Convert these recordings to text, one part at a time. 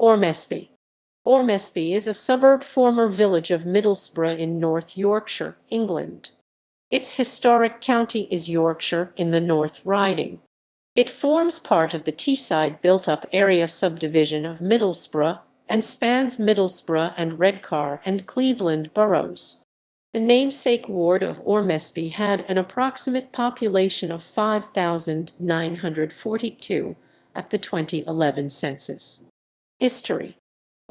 Ormesby. Ormesby is a suburb former village of Middlesbrough in North Yorkshire, England. Its historic county is Yorkshire in the North Riding. It forms part of the Teesside built-up area subdivision of Middlesbrough and spans Middlesbrough and Redcar and Cleveland boroughs. The namesake ward of Ormesby had an approximate population of 5,942 at the 2011 census. History.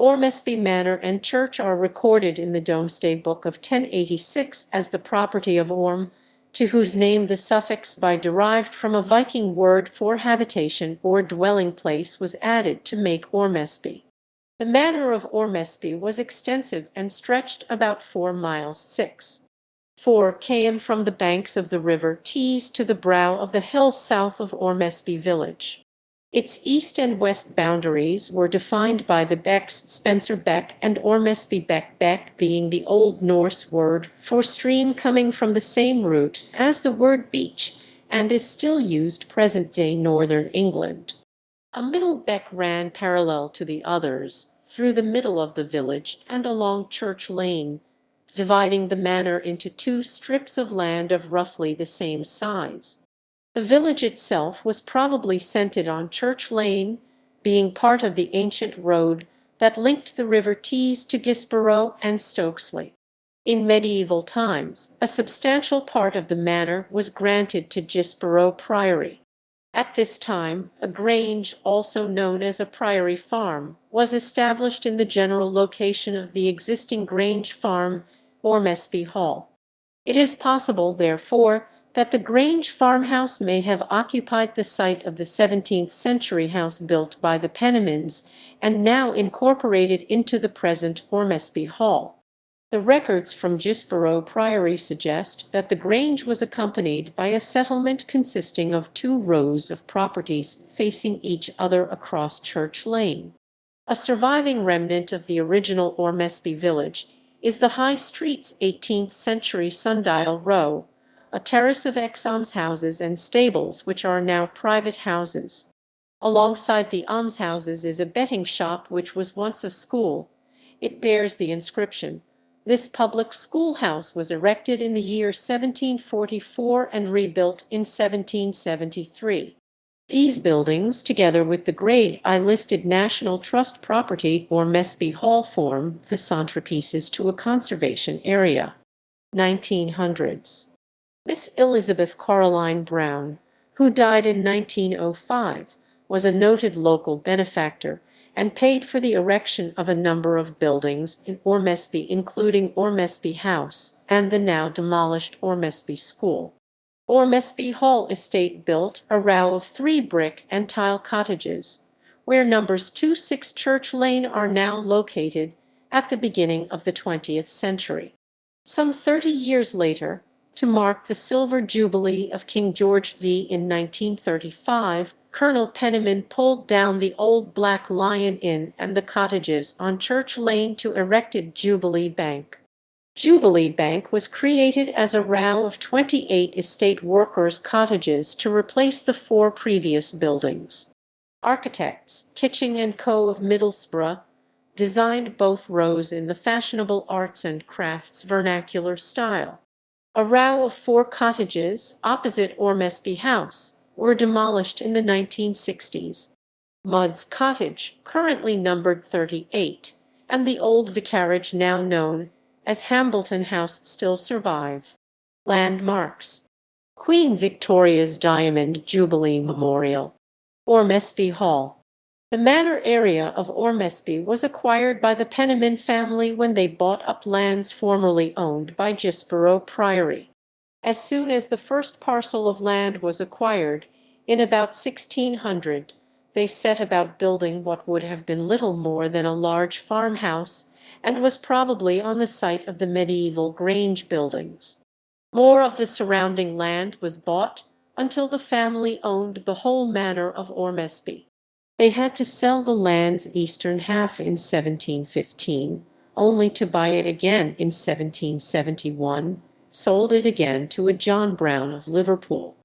Ormesby Manor and Church are recorded in the Domesday Book of 1086 as the property of Orm, to whose name the suffix by derived from a Viking word for habitation or dwelling place was added to make Ormesby. The manor of Ormesby was extensive and stretched about 4 miles 6.4 km from the banks of the river Tees to the brow of the hill south of Ormesby village. Its east and west boundaries were defined by the becks Spencer Beck and Ormesby Beck, Beck being the Old Norse word for stream coming from the same root as the word beach and is still used present-day northern England. A middle beck ran parallel to the others through the middle of the village and along Church Lane, dividing the manor into 2 strips of land of roughly the same size. The village itself was probably centered on Church Lane, being part of the ancient road that linked the River Tees to Gisborough and Stokesley. In medieval times, a substantial part of the manor was granted to Gisborough Priory. At this time, a grange, also known as a priory farm, was established in the general location of the existing Grange Farm, Ormesby Hall. It is possible, therefore, that the Grange farmhouse may have occupied the site of the 17th-century house built by the Penimans and now incorporated into the present Ormesby Hall. The records from Gisborough Priory suggest that the Grange was accompanied by a settlement consisting of 2 rows of properties facing each other across Church Lane. A surviving remnant of the original Ormesby village is the High Street's 18th-century sundial row, a terrace of ex-almshouses and stables which are now private houses. Alongside the almshouses is a betting shop which was once a school. It bears the inscription, "This public schoolhouse was erected in the year 1744 and rebuilt in 1773. These buildings, together with the Grade I listed National Trust property Ormesby Hall, form the centerpieces to a conservation area. 1900s. Miss Elizabeth Caroline Brown, who died in 1905, was a noted local benefactor and paid for the erection of a number of buildings in Ormesby, including Ormesby House and the now demolished Ormesby School. Ormesby Hall estate built a row of 3 brick and tile cottages, where numbers 26 Church Lane are now located, at the beginning of the 20th century. Some 30 years later, to mark the Silver Jubilee of King George V in 1935, Colonel Penniman pulled down the old Black Lion Inn and the cottages on Church Lane to erected Jubilee Bank. Jubilee Bank was created as a row of 28 estate workers' cottages to replace the 4 previous buildings. Architects, Kitching & Co. of Middlesbrough, designed both rows in the fashionable arts and crafts vernacular style. A row of 4 cottages, opposite Ormesby House, were demolished in the 1960s. Mudd's Cottage, currently numbered 38, and the old vicarage now known as Hambleton House still survive. Landmarks. Queen Victoria's Diamond Jubilee Memorial. Ormesby Hall. The manor area of Ormesby was acquired by the Penniman family when they bought up lands formerly owned by Gisborough Priory. As soon as the first parcel of land was acquired, in about 1600, they set about building what would have been little more than a large farmhouse, and was probably on the site of the medieval Grange buildings. More of the surrounding land was bought, until the family owned the whole manor of Ormesby. They had to sell the land's eastern half in 1715, only to buy it again in 1771, sold it again to a John Brown of Liverpool.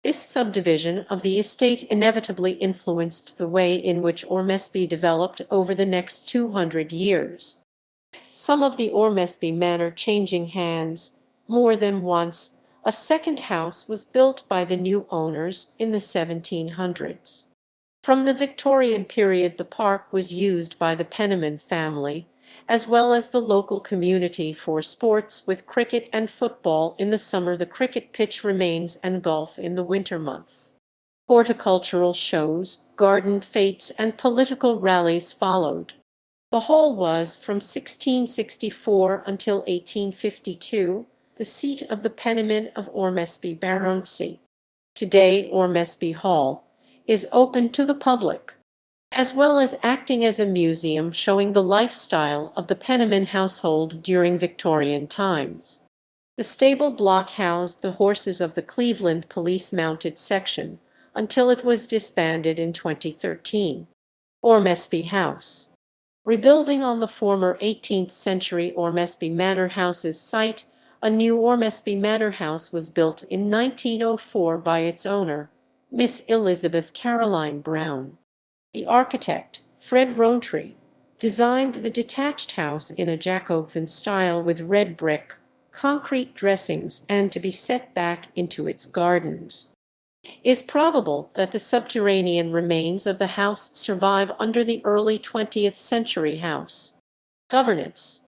This subdivision of the estate inevitably influenced the way in which Ormesby developed over the next 200 years. Some of the Ormesby manor changing hands more than once, a second house was built by the new owners in the 1700s. From the Victorian period, the park was used by the Penniman family, as well as the local community, for sports, with cricket and football in the summer, the cricket pitch remains, and golf in the winter months. Horticultural shows, garden fêtes, and political rallies followed. The hall was, from 1664 until 1852, the seat of the Penniman of Ormesby baronetcy. Today, Ormesby Hall is open to the public, as well as acting as a museum showing the lifestyle of the Penniman household during Victorian times. The stable block housed the horses of the Cleveland Police Mounted Section until it was disbanded in 2013. Ormesby House. Rebuilding on the former 18th-century Ormesby Manor House's site, a new Ormesby Manor House was built in 1904 by its owner, Miss Elizabeth Caroline Brown. The architect, Fred Rowntree, designed the detached house in a Jacobean style with red brick, concrete dressings, and to be set back into its gardens. It is probable that the subterranean remains of the house survive under the early 20th century house. Governance.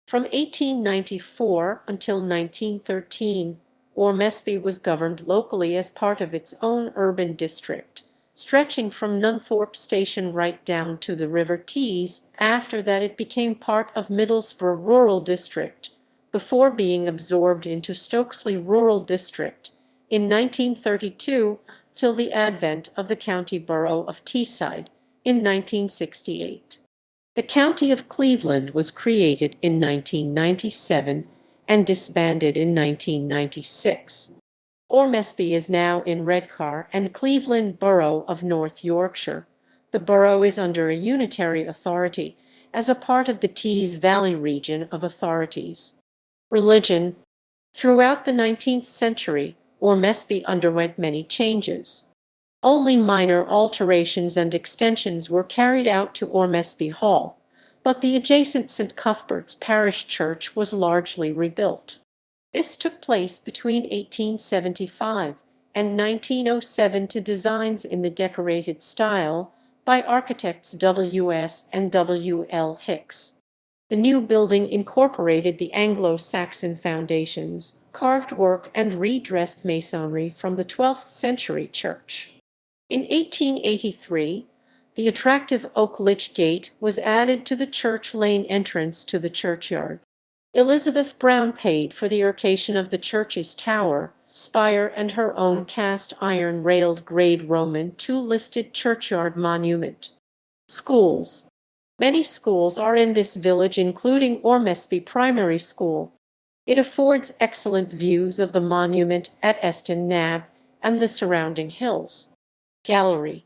From 1894 until 1913, Ormesby was governed locally as part of its own urban district, stretching from Nunthorpe Station right down to the River Tees. After that it became part of Middlesbrough Rural District, before being absorbed into Stokesley Rural District in 1932 till the advent of the county borough of Teesside in 1968. The County of Cleveland was created in 1997 and disbanded in 1996. Ormesby is now in Redcar and Cleveland Borough of North Yorkshire. The borough is under a unitary authority as a part of the Tees Valley region of authorities. Religion. Throughout the 19th century, Ormesby underwent many changes. Only minor alterations and extensions were carried out to Ormesby Hall, but the adjacent St. Cuthbert's Parish Church was largely rebuilt. This took place between 1875 and 1907 to designs in the decorated style by architects W.S. and W.L. Hicks. The new building incorporated the Anglo-Saxon foundations, carved work, and redressed masonry from the 12th century church. In 1883, the attractive oak lych gate was added to the church lane entrance to the churchyard. Elizabeth Brown paid for the ercation of the church's tower, spire, and her own cast-iron railed grade Roman II listed churchyard monument. Schools. Many schools are in this village, including Ormesby Primary School. It affords excellent views of the monument at Eston Nab and the surrounding hills. Gallery.